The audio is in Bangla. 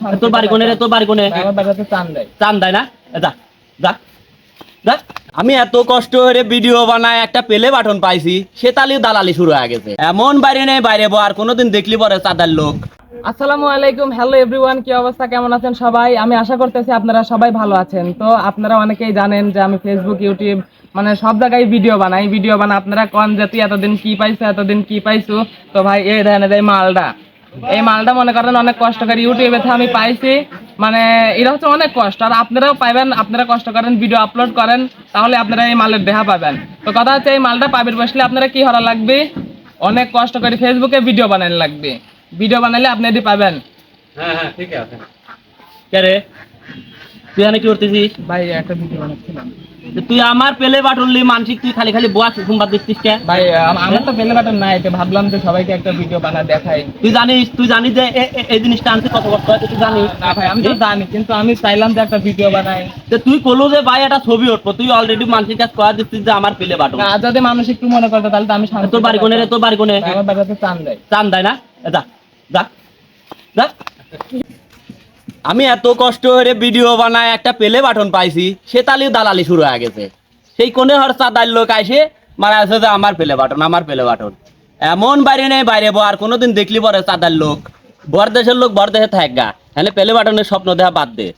তোর বাড়ি কোনে রে? তোর বাড়ি কোনে? আমার বাড়িতে চান দেয় না? যা যা যা। আমি এত কষ্ট করে ভিডিও বানায় একটা প্লে বাটন পাইছি, সে তালিও দালালি শুরু হয়ে গেছে। এমন বাইরে নেই বাইরে আর কোনোদিন দেখলি পরে চাঁদার লোক। আসসালামু আলাইকুম, হ্যালো এভরিওয়ান, কি অবস্থা, কেমন আছেন সবাই? আমি আশা করতেছি আপনারা সবাই ভালো আছেন। তো আপনারা অনেকেই জানেন যে আমি ফেসবুক, ইউটিউব মানে সব জায়গায় ভিডিও বানাই। আপনারা কোন যে তুই এতদিন কি পাইছো, এতদিন কি পাইছো। তো ভাই এই দেখেন এই মালটা মনে করেন অনেক কষ্ট করে ইউটিউবে আমি পাইছি। মানে এটা হচ্ছে অনেক কষ্ট, আর আপনারাও পাইবেন। আপনারা কষ্ট করেন, ভিডিও আপলোড করেন, তাহলে আপনারা এই মালের দেখা পাবেন। তো কথা হচ্ছে এই মালটা পাবির বসলে আপনারা কি করা লাগবে, অনেক কষ্ট করে ফেসবুকে ভিডিও বানানো লাগবে। ভিডিও বানালে আপনি এটি পাবেন। হ্যাঁ হ্যাঁ ঠিক আছে। কে রে তুই এখানে কি করতেছিস? ভাই একটা ভিডিও বানাচ্ছিলাম। তুই আমার পেলে বাটনলি মানসিক, তুই খালি খালি বোয়া সুসুম্বাদ দিচ্ছিস কে? ভাই আমার তো বেলে বাটন নাই, তো ভাবলাম যে সবাইকে একটা ভিডিও বানা দেখাই। তুই জানিস যে এই জিনিসটা আনতে কত কষ্ট হয়, তুই জানিস? না ভাই আমি তো জানি, কিন্তু আমি চাইলাম যে একটা ভিডিও বানাই। তুই কলো যে ভাই একটা ছবি উঠবো, তুই অলরেডি মানসিক কাজ করা দিচ্ছিস যে আমার পেলে বাটন। না, যদি মানুষ একটু মনে করতো তাহলে তো আমি শান্তি। তোর বাড়ি কোনে রে? তোর বাড়ি কোনে? আমার বাড়িতে চান দেয় না? যা যা যা। আমি এত কষ্ট করে ভিডিও বানায় একটা প্লে বাটন পাইছি, সে তালিও দালালি শুরু হয়ে গেছে। সেই কোনে হর চাঁদার লোক আইসে মারা আছে যে আমার প্লে বাটন, আমার প্লে বাটন। এমন বাইরে নেই বাইরে আর কোনোদিন দেখলি পরে চাঁদার লোক। বর দেশের লোক বর দেশে থাক গা, হ্যাঁ প্লে বাটনের স্বপ্ন দেখা বাদ দে।